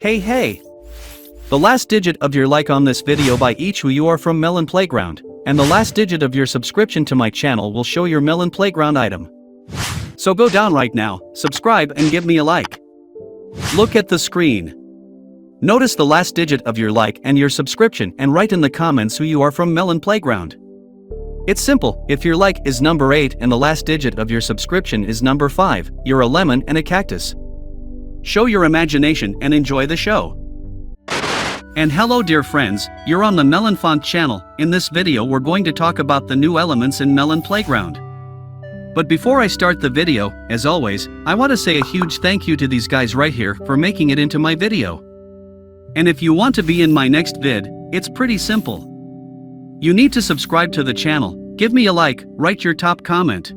Hey! The last digit of your like on this video by each who you are from Melon Playground, and the last digit of your subscription to my channel will show your Melon Playground item. So go down right now, subscribe and give me a like. Look at the screen. Notice the last digit of your like and your subscription and write in the comments who you are from Melon Playground. It's simple, if your like is number 8 and the last digit of your subscription is number 5, you're a lemon and a cactus. Show your imagination and enjoy the show. And hello dear friends, you're on the Melonfonk channel. In this video we're going to talk about the new elements in Melon Playground. But before I start the video, as always, I want to say a huge thank you to these guys right here for making it into my video. And if you want to be in my next vid, it's pretty simple. You need to subscribe to the channel, give me a like, write your top comment.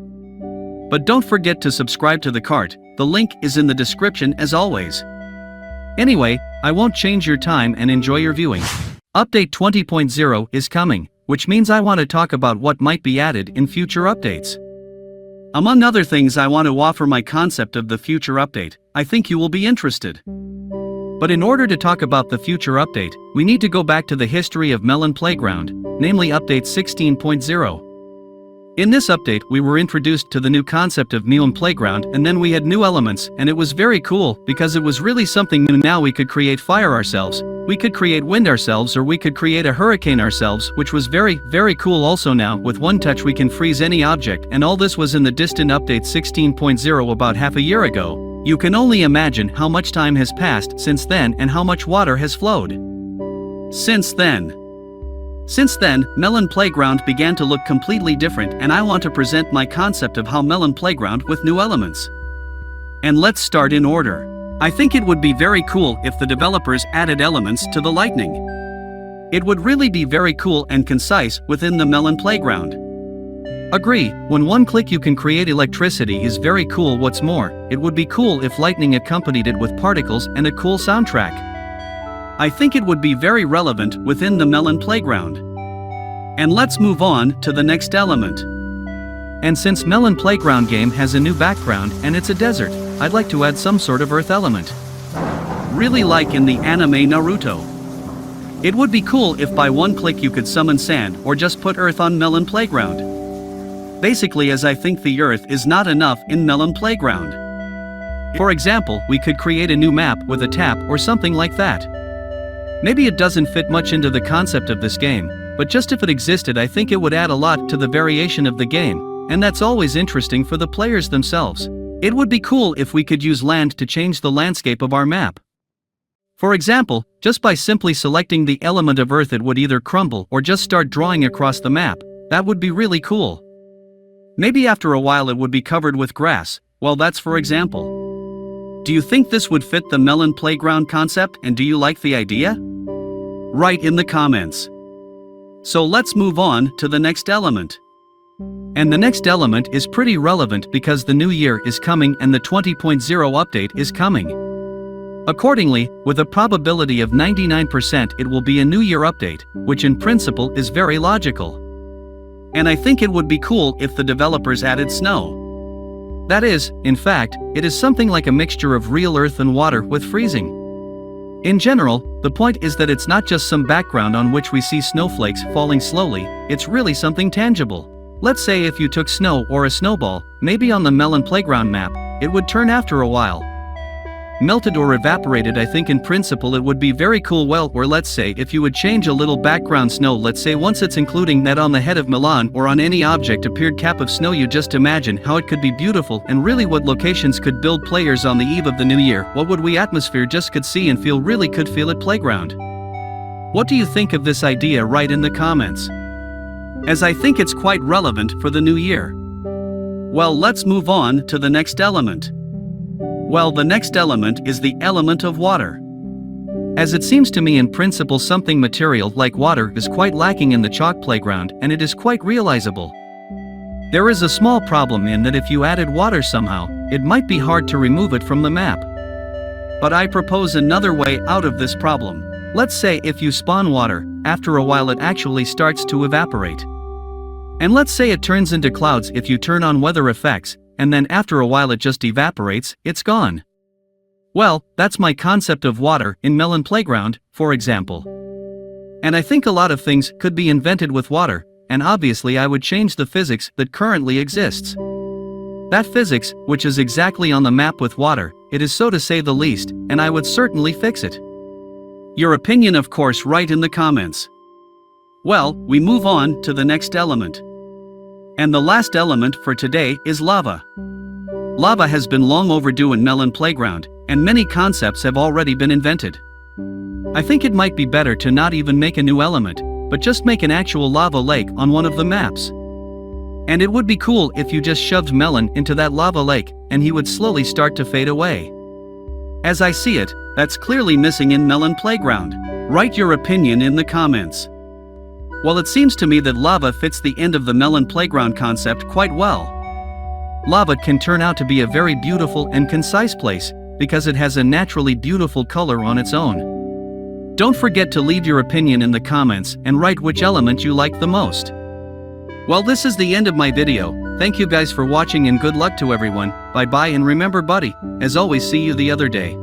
But don't forget to subscribe to the cart, the link is in the description as always. Anyway, I won't change your time and enjoy your viewing. Update 20.0 is coming, which means I want to talk about what might be added in future updates. Among other things, I want to offer my concept of the future update. I think you will be interested. But in order to talk about the future update, we need to go back to the history of Melon Playground, namely update 16.0. In this update we were introduced to the new concept of Melon Playground, and then we had new elements, and it was very cool because it was really something new. Now we could create fire ourselves, we could create wind ourselves, or we could create a hurricane ourselves, which was very cool. Also now, with one touch we can freeze any object, and all this was in the distant update 16.0 about half a year ago. You can only imagine how much time has passed since then and how much water has flowed. Since then, Melon Playground began to look completely different, and I want to present my concept of how Melon Playground with new elements. And let's start in order. I think it would be very cool if the developers added elements to the lightning. It would really be very cool and concise within the Melon Playground. Agree, when one click you can create electricity is very cool. What's more, it would be cool if lightning accompanied it with particles and a cool soundtrack. I think it would be very relevant within the Melon Playground. And let's move on to the next element. And since Melon Playground game has a new background and it's a desert, I'd like to add some sort of earth element. Really like in the anime Naruto. It would be cool if by one click you could summon sand or just put earth on Melon Playground. Basically, as I think the earth is not enough in Melon Playground. For example, we could create a new map with a tap or something like that. Maybe it doesn't fit much into the concept of this game, but just if it existed I think it would add a lot to the variation of the game, and that's always interesting for the players themselves. It would be cool if we could use land to change the landscape of our map. For example, just by simply selecting the element of earth it would either crumble or just start drawing across the map. That would be really cool. Maybe after a while it would be covered with grass. Well, that's for example. Do you think this would fit the Melon Playground concept, and do you like the idea? Write in the comments. So let's move on to the next element. And the next element is pretty relevant because the new year is coming and the 20.0 update is coming. Accordingly, with a probability of 99% it will be a new year update, which in principle is very logical. And I think it would be cool if the developers added snow. That is, in fact, it is something like a mixture of real earth and water with freezing. In general, the point is that it's not just some background on which we see snowflakes falling slowly, it's really something tangible. Let's say if you took snow or a snowball, maybe on the Melon Playground map, it would turn after a while. Melted or evaporated. I think in principle it would be very cool. Well, or let's say if you would change a little background snow, let's say once it's including that on the head of Melon or on any object appeared cap of snow, you just imagine how it could be beautiful and really what locations could build players on the eve of the new year. What would we atmosphere just could see and feel, really could feel it playground. What do you think of this idea? Write in the comments, as I think it's quite relevant for the new year. Well, let's move on to the next element. Well, the next element is the element of water. As it seems to me in principle something material like water is quite lacking in the chalk playground, and it is quite realizable. There is a small problem in that if you added water somehow, it might be hard to remove it from the map. But I propose another way out of this problem. Let's say if you spawn water, after a while it actually starts to evaporate. And let's say it turns into clouds if you turn on weather effects, and then after a while it just evaporates, it's gone. Well, that's my concept of water in Melon Playground, for example. And I think a lot of things could be invented with water, and obviously I would change the physics that currently exists. That physics, which is exactly on the map with water, it is so to say the least, and I would certainly fix it. Your opinion, of course, write in the comments. Well, we move on to the next element. And the last element for today is lava. Lava has been long overdue in Melon Playground, and many concepts have already been invented. I think it might be better to not even make a new element, but just make an actual lava lake on one of the maps. And it would be cool if you just shoved Melon into that lava lake, and he would slowly start to fade away. As I see it, that's clearly missing in Melon Playground. Write your opinion in the comments. Well, it seems to me that lava fits the end of the Melon Playground concept quite well. Lava can turn out to be a very beautiful and concise place, because it has a naturally beautiful color on its own. Don't forget to leave your opinion in the comments and write which element you like the most. Well, this is the end of my video. Thank you guys for watching and good luck to everyone. Bye bye, and remember buddy, as always, see you the other day.